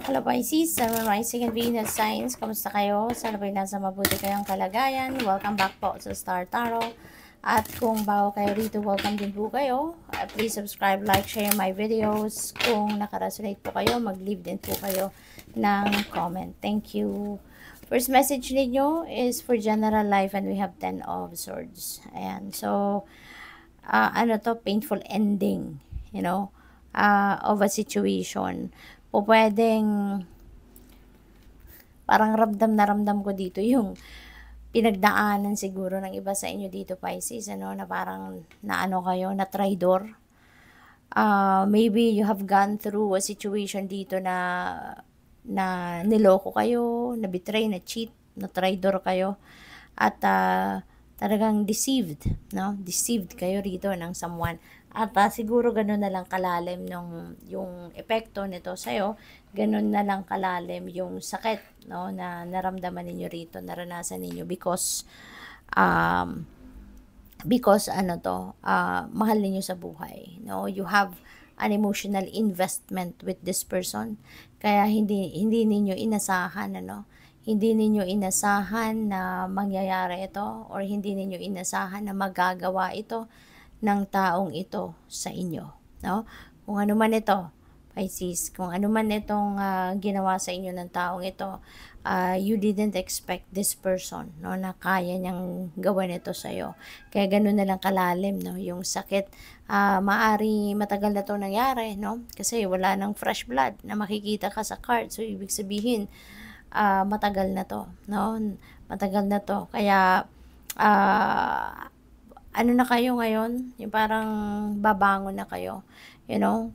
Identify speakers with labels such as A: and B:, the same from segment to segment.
A: Hello Pisces, I'm Rising and Venus Signs. Kamusta kayo? Sana ba'y nasa mabuti kayong kalagayan. Welcome back po sa Star Tarot. At kung bago kayo rito, welcome din po kayo. Please subscribe, like, share my videos. Kung nakaresonate po kayo, mag-leave din po kayo ng comment. Thank you. First message ninyo is for general life and we have 10 of swords. Ayan. So, painful ending, of a situation. O pwedeng parang ramdam ko dito yung pinagdaanan siguro ng iba sa inyo dito, Pisces, na parang naano kayo, na traidor. Maybe you have gone through a situation dito na niloko kayo, na betray, na cheat, na traidor kayo, at talagang deceived, no? Deceived kayo rito ng someone. At siguro ganun na lang kalalim yung epekto nito sa'yo, ganun na lang kalalim yung sakit, no, na naramdaman ninyo rito, naranasan ninyo because mahal ninyo sa buhay, no? You have an emotional investment with this person, kaya hindi ninyo inasahan, hindi ninyo inasahan na mangyayari ito, or hindi ninyo inasahan na magagawa ito ng taong ito sa inyo, no? Kung ano man ito, Pisces, kung ano man itong ginawa sa inyo ng taong ito, you didn't expect this person, no, na kaya niyang gawin ito sa iyo. Kaya ganun na lang kalalim, no, yung sakit. Maari matagal na to nangyari, no, kasi wala nang fresh blood na makikita ka sa card. So ibig sabihin, matagal na to, no, matagal na to. Kaya ano na kayo ngayon, yung parang babangon na kayo,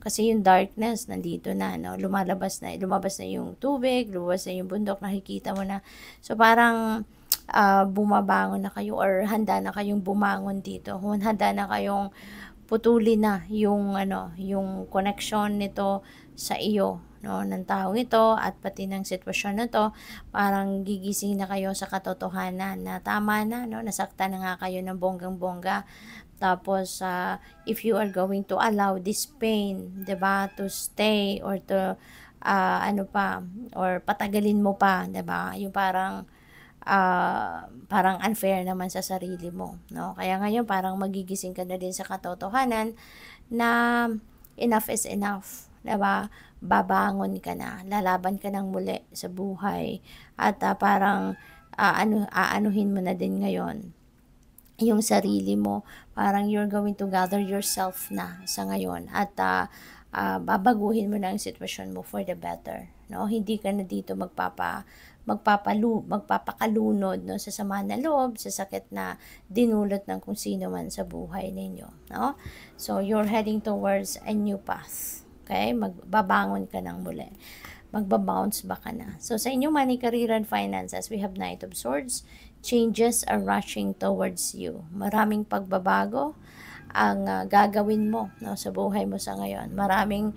A: kasi yung darkness nandito na, no, lumabas na yung tubig, lumabas na yung bundok, nakikita mo na. So parang bumabangon na kayo, or handa na kayong bumangon dito, handa na kayong putulin na yung connection nito sa iyo, no, ng taong ito, at pati ng sitwasyon na to. Parang gigising na kayo sa katotohanan na tama na, no, nasaktan na nga kayo ng bonggang-bongga. Tapos if you are going to allow this pain, 'di ba, to stay, or to or patagalin mo pa, 'di ba, yung parang unfair naman sa sarili mo, no? Kaya ngayon parang magigising ka na din sa katotohanan na enough is enough, 'di ba? Babangon ka na, lalaban ka ng muli sa buhay, at parang aanuhin mo na din ngayon yung sarili mo. Parang you're going to gather yourself na sa ngayon, at babaguhin mo na ang sitwasyon mo for the better, no? Hindi ka na dito magpapakalunod, no, sa sama na loob, sa sakit na dinulot ng kung sino man sa buhay ninyo, no? So you're heading towards a new path, okay? Magbabangon ka ng muli, magbabounce back ka na. So sa inyong money, career, and finances, we have Knight of Swords. Changes are rushing towards you. Maraming pagbabago ang gagawin mo, no, sa buhay mo sa ngayon. Maraming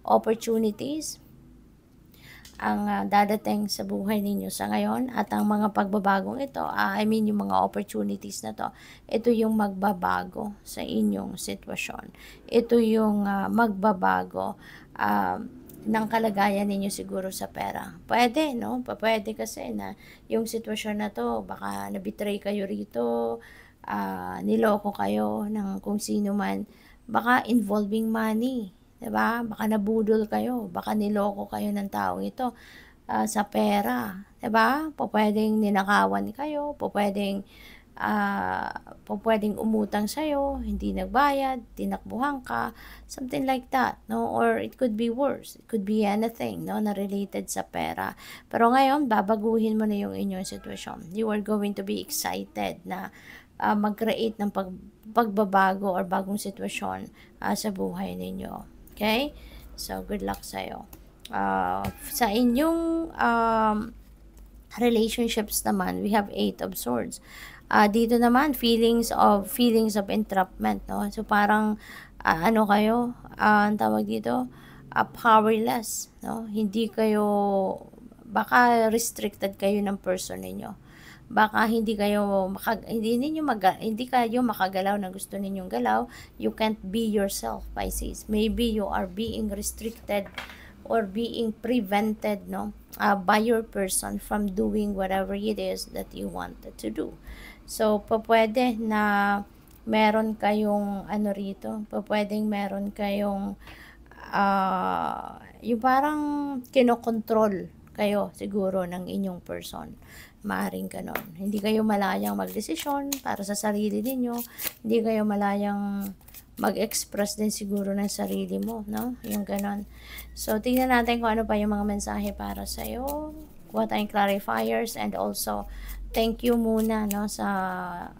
A: opportunities ang dadating sa buhay ninyo sa ngayon, at ang mga pagbabagong ito, yung mga opportunities na to, ito yung magbabago sa inyong sitwasyon. Ito yung magbabago ng kalagayan ninyo siguro sa pera. Pwede, no? Pwede kasi na yung sitwasyon na to, baka nabitray kayo rito, niloko kayo ng kung sino man, baka involving money, diba? Baka nabudol kayo, baka niloko kayo ng taong ito sa pera, diba? Pwedeng ninakawan kayo, pwedeng umutang sa'yo, hindi nagbayad, tinakbuhan ka, something like that, no? Or it could be worse, it could be anything, no, na related sa pera. Pero ngayon, babaguhin mo na yung inyong sitwasyon. You are going to be excited na mag-create ng pagbabago or bagong sitwasyon sa buhay ninyo. Okay? So, good luck sa'yo. Sa inyong relationships naman, we have 8 of Swords. Dito naman, feelings of entrapment, no? So, parang, kayo, ang tawag dito, powerless, no? Hindi kayo, baka restricted kayo ng person ninyo. Baka hindi kayo makagalaw na gusto ninyong galaw. You can't be yourself, Pisces. Maybe you are being restricted or being prevented, no, by your person from doing whatever it is that you wanted to do. So, pwede na meron kayong ano rito, pwedeng meron kayong yung parang kinokontrol kayo siguro ng inyong person. Maaring ganon. Hindi kayo malayang magdesisyon para sa sarili ninyo. Hindi kayo malayang mag-express din siguro ng sarili mo, no? Yung ganon. So, tingnan natin kung ano pa yung mga mensahe para sa'yo. Kuha tayong clarifiers, and also, thank you muna, no, sa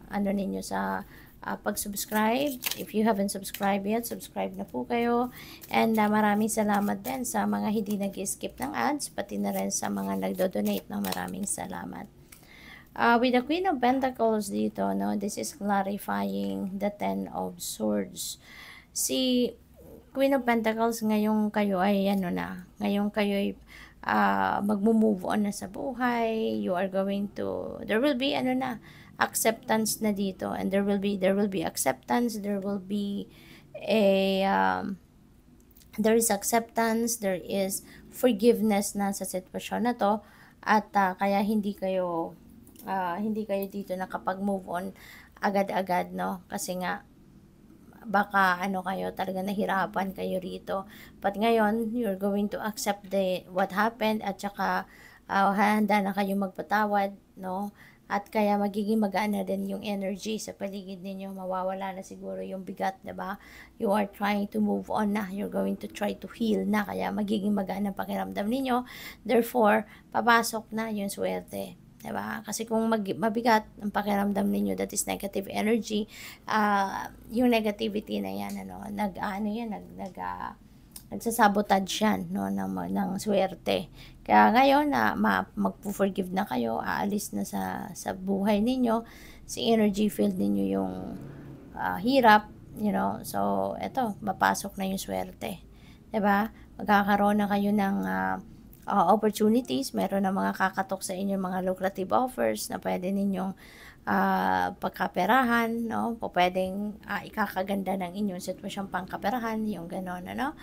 A: ano ninyo, sa pag-subscribe. If you haven't subscribed yet, subscribe na po kayo. And maraming salamat din sa mga hindi nag-skip ng ads, pati na rin sa mga nagdo-donate ng maraming salamat. With the Queen of Pentacles dito, no, this is clarifying the Ten of Swords. Si Queen of Pentacles, ngayong kayo ay ano na, ngayong kayo ay magmo-move on na sa buhay. You are going to, there will be ano na, acceptance na dito, and there will be acceptance, there will be a there is acceptance, there is forgiveness na sa sitwasyon na to, at kaya hindi kayo dito nakapag-move on agad-agad, no, kasi nga baka ano kayo, talaga nahirapan kayo rito. But ngayon, you're going to accept what happened, at saka handa na kayo magpatawad, no? At kaya magiging magaan na din yung energy sa paligid ninyo, mawawala na siguro yung bigat, diba? You are trying to move on na, you're going to try to heal na, kaya magiging magaan ang pakiramdam ninyo. Therefore, papasok na yung swerte. Diba? Kasi kung mabigat ang pakiramdam ninyo, that is negative energy, yung negativity na yan, ano, nagsasabotage yan, no, ng swerte. Kaya ngayon, magpo-forgive na kayo, aalis na sa buhay ninyo, si energy field ninyo yung hirap, you know, so, eto, mapasok na yung swerte. Diba? Magkakaroon na kayo ng opportunities, meron na mga kakatok sa inyo, mga lucrative offers na pwede ninyong pagkaperahan, no? Pwedeng ikakaganda ng inyong sitwasyong pangkaperahan, yung gano'n, ano?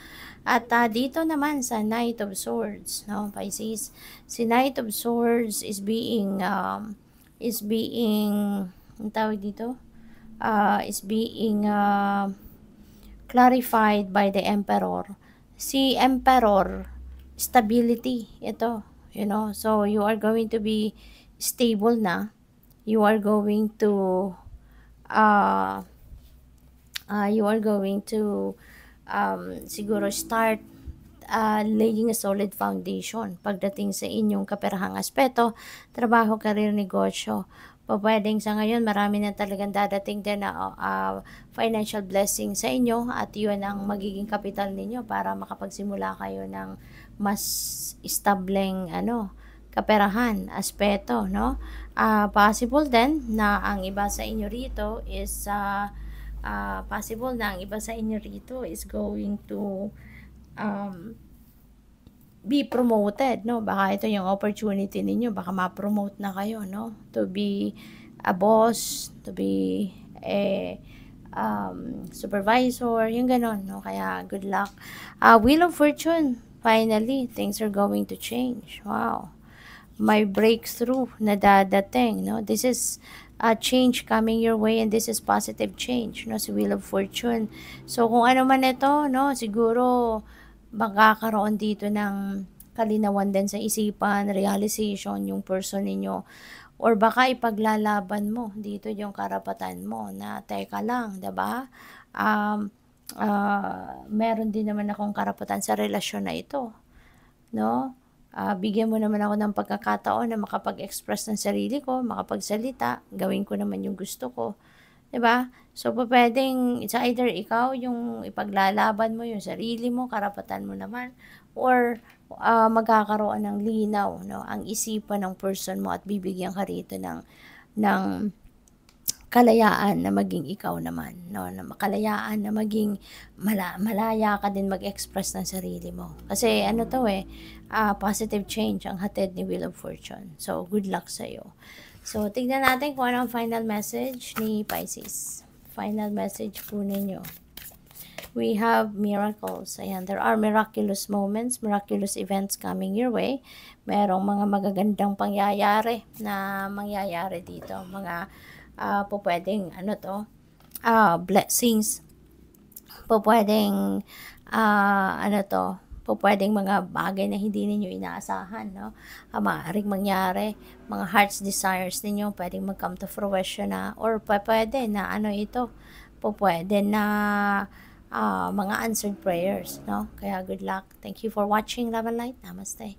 A: At dito naman sa Knight of Swords, no, Pisces, si Knight of Swords is being ang tawag dito, is being clarified by the Emperor. Si Emperor, stability, ito, you know, so you are going to be stable na, you are going to siguro start laying a solid foundation pagdating sa inyong kaperahang aspeto, trabaho, career, negosyo. Pwedeng sa ngayon, marami na talagang dadating din na financial blessing sa inyo, at yun ang magiging kapital ninyo para makapagsimula kayo ng mas estableng kaperahan, aspeto, no? Possible din na ang iba sa inyo rito is going to be promoted, no? Baka ito yung opportunity ninyo, baka ma-promote na kayo, no? To be a boss, to be a supervisor, yung ganon, no? Kaya good luck. Wheel of Fortune, finally, things are going to change. Wow. May breakthrough na dadating, no? This is a change coming your way, and this is positive change, no? Si Wheel of Fortune. So, kung ano man ito, no? Siguro, magkakaroon dito ng kalinawan din sa isipan, realization, yung person ninyo. Or baka ipaglalaban mo dito yung karapatan mo na, teka lang, diba? Meron din naman akong karapatan sa relasyon na ito, no? Bigyan mo naman ako ng pagkakataon na makapag-express ng sarili ko, makapagsalita, gawin ko naman yung gusto ko. Diba? So, pwedeng, it's either ikaw yung ipaglalaban mo yung sarili mo, karapatan mo naman, or magkakaroon ng linaw, no? Ang isipan ng person mo, at bibigyan ka rito ng kalayaan na maging ikaw naman, no? Na makalayaan na maging malaya ka din mag-express ng sarili mo. Kasi ano to positive change ang hatid ni Wheel of Fortune. So, good luck sa'yo. So, tignan natin kung ano ang final message ni Pisces. Final message po ninyo. we have miracles. Ayan, there are miraculous moments, miraculous events coming your way. Merong mga magagandang pangyayari na mangyayari dito. Mga pwedeng, blessings. Pwedeng, pwedeng mga bagay na hindi ninyo inaasahan, no? Maaaring mangyari, mga heart's desires ninyo, pwedeng mag-come to fruition na, or pwede na, pwede na, mga answered prayers, no? Kaya good luck. Thank you for watching, Love and Light. Namaste.